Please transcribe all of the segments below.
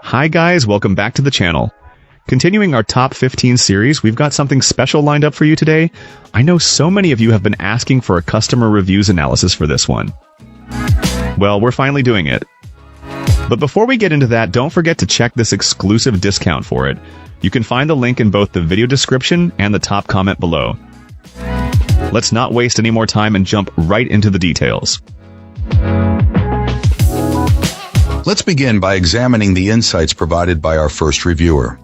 Hi guys, welcome back to the channel. Continuing our top 15 series, we've got something special lined up for you today. I know so many of you have been asking for a customer reviews analysis for this one. Well, we're finally doing it. But before we get into that, don't forget to check this exclusive discount for it. You can find the link in both the video description and the top comment below. Let's not waste any more time and jump right into the details. Let's begin by examining the insights provided by our first reviewer.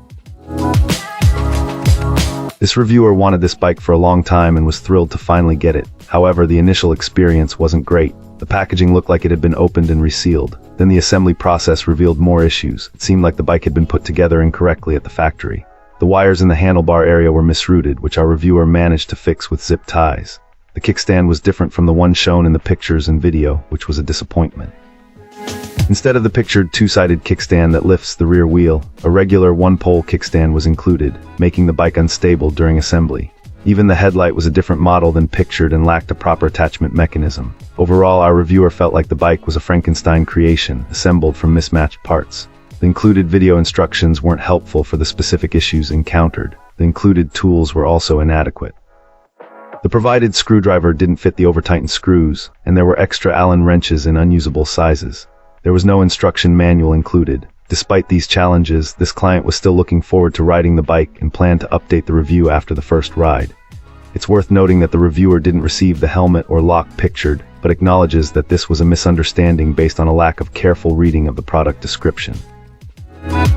This reviewer wanted this bike for a long time and was thrilled to finally get it. However, the initial experience wasn't great. The packaging looked like it had been opened and resealed. Then the assembly process revealed more issues. It seemed like the bike had been put together incorrectly at the factory. The wires in the handlebar area were misrouted, which our reviewer managed to fix with zip ties. The kickstand was different from the one shown in the pictures and video, which was a disappointment. Instead of the pictured two-sided kickstand that lifts the rear wheel, a regular one-pole kickstand was included, making the bike unstable during assembly. Even the headlight was a different model than pictured and lacked a proper attachment mechanism. Overall, our reviewer felt like the bike was a Frankenstein creation, assembled from mismatched parts. The included video instructions weren't helpful for the specific issues encountered. The included tools were also inadequate. The provided screwdriver didn't fit the over-tightened screws, and there were extra Allen wrenches in unusable sizes. There was no instruction manual included. Despite these challenges, this client was still looking forward to riding the bike and planned to update the review after the first ride. It's worth noting that the reviewer didn't receive the helmet or lock pictured, but acknowledges that this was a misunderstanding based on a lack of careful reading of the product description.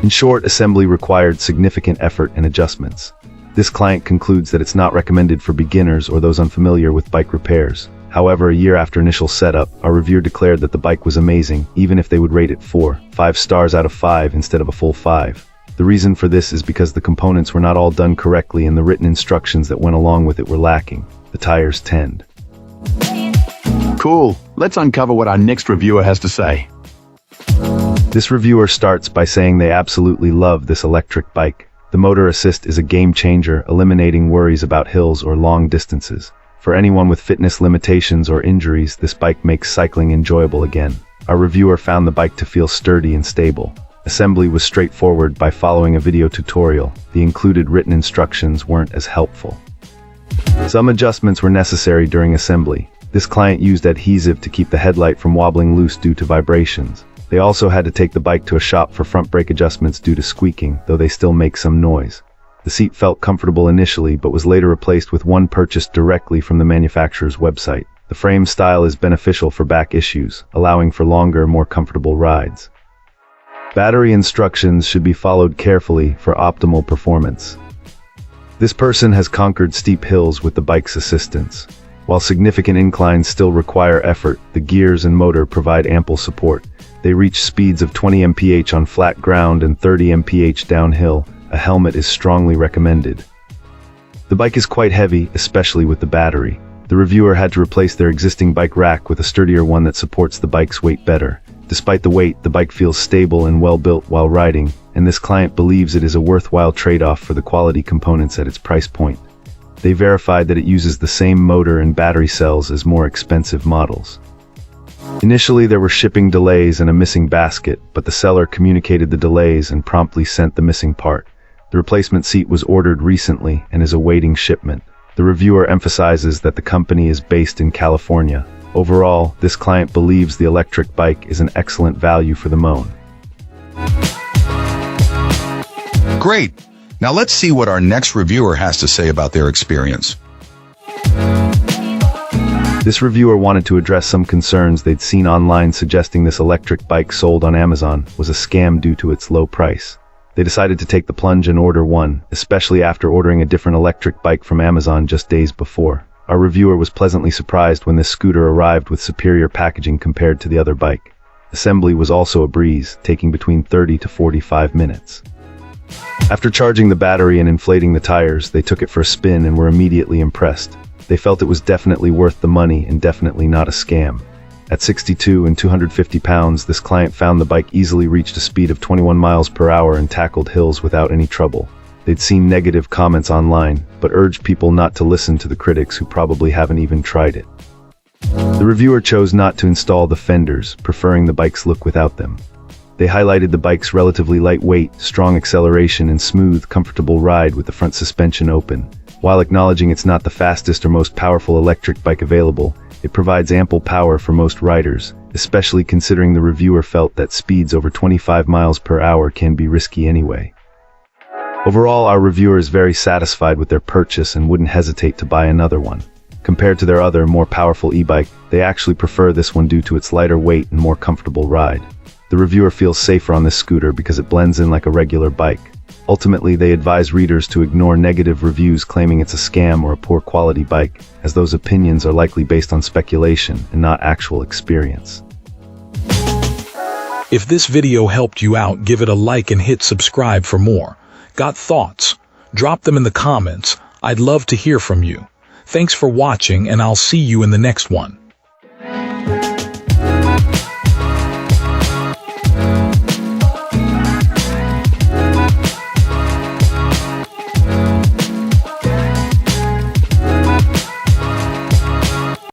In short, assembly required significant effort and adjustments. This client concludes that it's not recommended for beginners or those unfamiliar with bike repairs. However, a year after initial setup, our reviewer declared that the bike was amazing, even if they would rate it 5 stars out of 5 instead of a full 5. The reason for this is because the components were not all done correctly and the written instructions that went along with it were lacking. The tires tend. Cool. Let's uncover what our next reviewer has to say. This reviewer starts by saying they absolutely love this electric bike. The motor assist is a game changer, eliminating worries about hills or long distances. For anyone with fitness limitations or injuries, this bike makes cycling enjoyable again. Our reviewer found the bike to feel sturdy and stable. Assembly was straightforward by following a video tutorial. The included written instructions weren't as helpful. Some adjustments were necessary during assembly. This client used adhesive to keep the headlight from wobbling loose due to vibrations. They also had to take the bike to a shop for front brake adjustments due to squeaking, though they still make some noise. The seat felt comfortable initially, but was later replaced with one purchased directly from the manufacturer's website. The frame style is beneficial for back issues, allowing for longer, more comfortable rides. Battery instructions should be followed carefully for optimal performance. This person has conquered steep hills with the bike's assistance. While significant inclines still require effort, the gears and motor provide ample support. They reach speeds of 20 mph on flat ground and 30 mph downhill. A helmet is strongly recommended. The bike is quite heavy, especially with the battery. The reviewer had to replace their existing bike rack with a sturdier one that supports the bike's weight better. Despite the weight, the bike feels stable and well built while riding, and this client believes it is a worthwhile trade-off for the quality components at its price point. They verified that it uses the same motor and battery cells as more expensive models. Initially, there were shipping delays and a missing basket, but the seller communicated the delays and promptly sent the missing part. The replacement seat was ordered recently and is awaiting shipment. The reviewer emphasizes that the company is based in California. Overall, this client believes the electric bike is an excellent value for the money. Great. Now let's see what our next reviewer has to say about their experience. This reviewer wanted to address some concerns they'd seen online suggesting this electric bike sold on Amazon was a scam due to its low price. They decided to take the plunge and order one, especially after ordering a different electric bike from Amazon just days before. Our reviewer was pleasantly surprised when this scooter arrived with superior packaging compared to the other bike. Assembly was also a breeze, taking between 30 to 45 minutes. After charging the battery and inflating the tires, they took it for a spin and were immediately impressed. They felt it was definitely worth the money and definitely not a scam. At 62 and 250 pounds, this client found the bike easily reached a speed of 21 miles per hour and tackled hills without any trouble. They'd seen negative comments online, but urged people not to listen to the critics who probably haven't even tried it. The reviewer chose not to install the fenders, preferring the bike's look without them. They highlighted the bike's relatively lightweight, strong acceleration, and smooth, comfortable ride with the front suspension open. While acknowledging it's not the fastest or most powerful electric bike available, it provides ample power for most riders, especially considering the reviewer felt that speeds over 25 miles per hour can be risky anyway. Overall, our reviewer is very satisfied with their purchase and wouldn't hesitate to buy another one. Compared to their other, more powerful e-bike, they actually prefer this one due to its lighter weight and more comfortable ride. The reviewer feels safer on this scooter because it blends in like a regular bike. Ultimately, they advise readers to ignore negative reviews claiming it's a scam or a poor quality bike, as those opinions are likely based on speculation and not actual experience. If this video helped you out, give it a like and hit subscribe for more. Got thoughts? Drop them in the comments. I'd love to hear from you. Thanks for watching, and I'll see you in the next one.